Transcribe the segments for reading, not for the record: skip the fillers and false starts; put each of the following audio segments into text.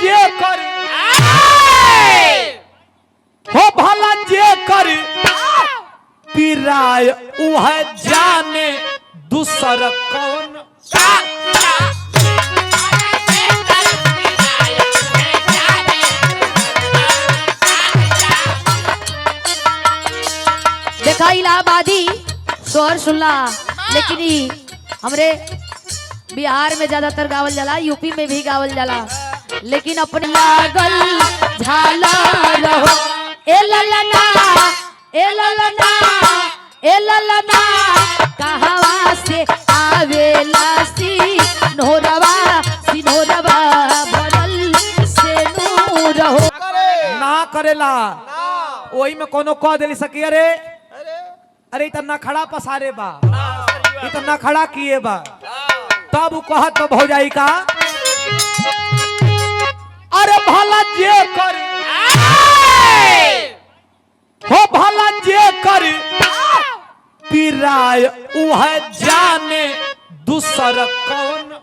जे कर हो भला जे कर पिराय उह जाने दूसर कौन। देखा इलाहाबादी शोर सुनला, लेकिन हमरे बिहार में ज्यादातर गावल जाला, यूपी में भी गावल जाला, लेकिन अपने लागल झाला रहो ए ललना ए ललना ए ललना कहवा से आवेला सिनोरवा भरल से नूर हो। ना करेला वही में कोनो कह दिली सकी अरे अरे इतना खड़ा पसारे बा इतना खड़ा किए बा तब वो कहत तो हो जाई का अरे भला जे कर हो भला जे कर पिराय उह जाने दूसर कौन।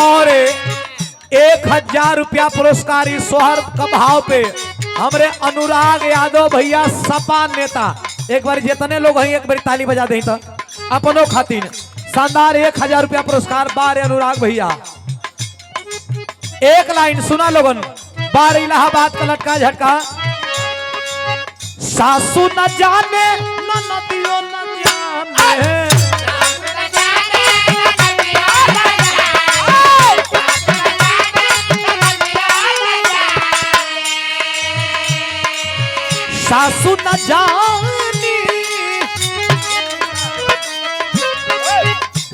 और 1000 रुपया पुरस्कार इस सोहर का भाव पे हमरे अनुराग यादव भैया सपा नेता, एक बार जितने लोग हैं एक बार ताली बजा दें तो अपनों खातिर शानदार 1000 रुपया पुरस्कार बारे अनुराग भैया। एक लाइन सुना लोगन, बार इलाहाबाद का लटका झटका। सासू न जाने न नदियों न जाने सासू न जानी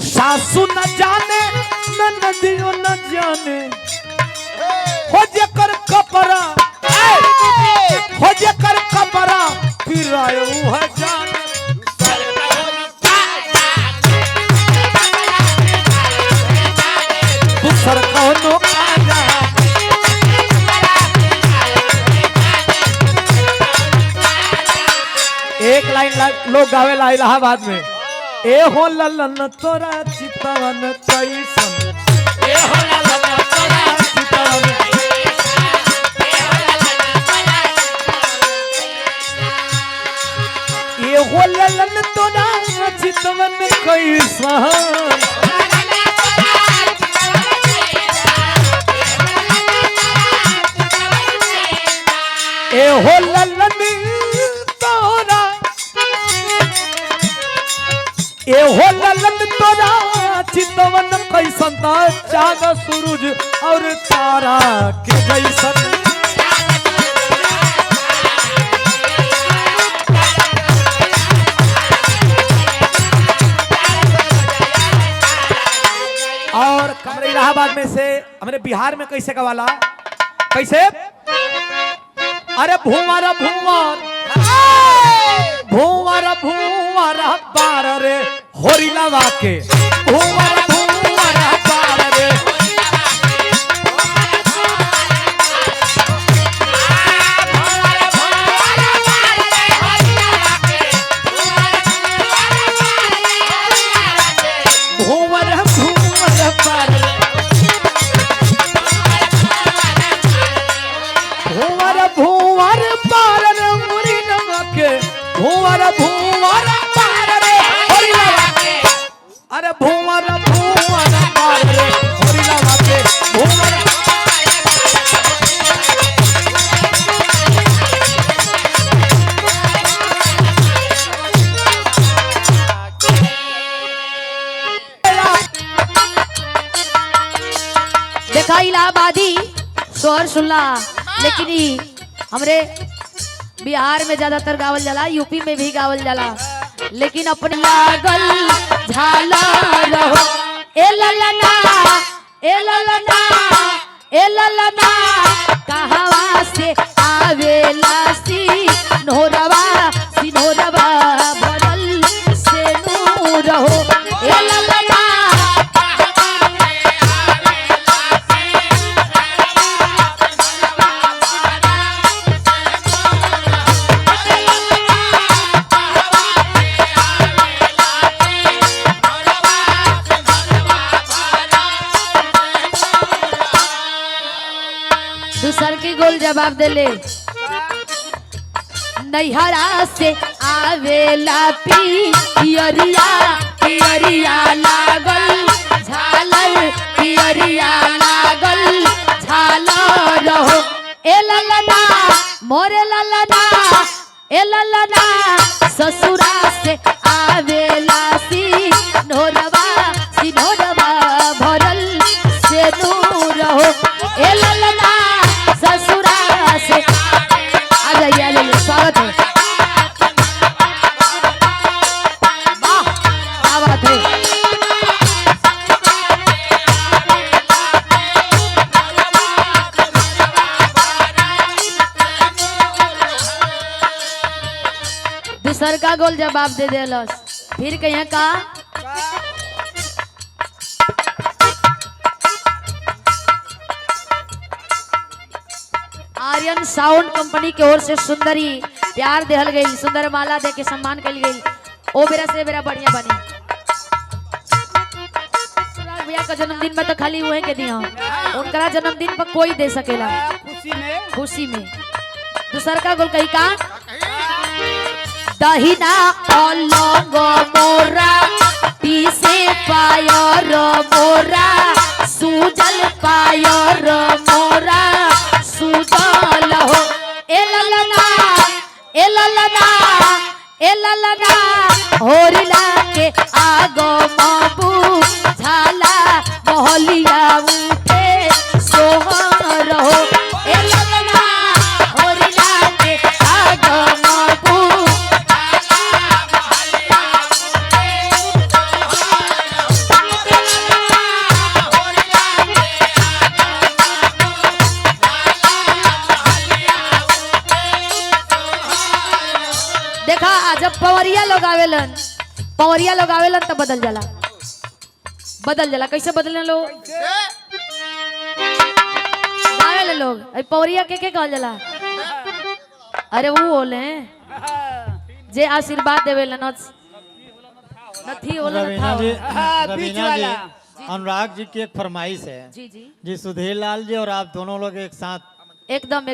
सासू न जाने न नदियों न जाने हो जेकर कपड़ा हो जेकर कपड़ा पिरायो है जाने। दूसर कौनो आजा एक लाइन लोग गावेला इलाहाबाद में ए हो ललन तोरा चितवन कैसन ए हो ललन तोरा चितवन ए हो ललन तोरा चितवन कैसन ए हो ललन तोरा ए हो ललन तोरा चितवन कैसन ता चांद सूरज और तारा के जैसन। और हमारे इलाहाबाद में से हमारे बिहार में कैसे गवाला कैसे अरे भूवर भूवर भूवर भूवर बार रे होरी लगा के भूवर भूवर बार रे भूवर भूवर बार भूवर भूवर बार रे होरी लगा के भूवर भूवर बार रे होरी लगा के अरे भूवर भूवर बार रे होरी लगा के भूवर। देखा इलाहाबादी शोर सुनला, लेकिन हमरे बिहार में ज्यादातर गावल जाला, यूपी में भी गावल जाला, लेकिन अपने लागल झाला रहो ए ललना ए ललना ए ललना कहवा से आवेला सिनोरवा भरल से नूर हो ए ललना। दूसर की गोल जवाब देले नैहरा से आवेला पियरिया पियरिया लागल झालर पियरिया लागल झालर हो ए ललना मोरे ललना ए ललना ससुरा से आवेला सिनोरवा सिनोरवा भरल से नूर हो ए ललना ससुरा से आ जाइए आ जाइए स्वागत है वाह क्या बात है दूसर का गोल जवाब दे देलस फिर कहीं का आर्यन साउंड कंपनी के ओर से सुंदरी प्यार देहल गई सुंदर माला दे के सम्मान कल गई ओ बेरा से बेरा बढ़िया बनी भैया का जन्मदिन में तो खाली हुए के दिया उनका जन्मदिन पर कोई दे सकेला खुशी में दूसर का गोल कही का दहिना अलंग मोरा पीसे पायर मोरा सूजल पायर मोरा सूजल हो ए ललना ए ललना ए ललना होरिला के आगो माबू झाला मोहलिया उठे सोहर हो ए ललना होरिला के आगो माबू देखा जब पवरिया लोग आवेलन तो बदल जाला कैसे बदले लोग आवेले लोग पवरिया के कहल जाला अरे वो होले जे आशीर्वाद देवेलन नथी होला रवीना जी रवीना जी अनुराग जी की एक फरमाइश है जी जी जी सुधीर लाल जी और आप दोनों लोग एक साथ एकदम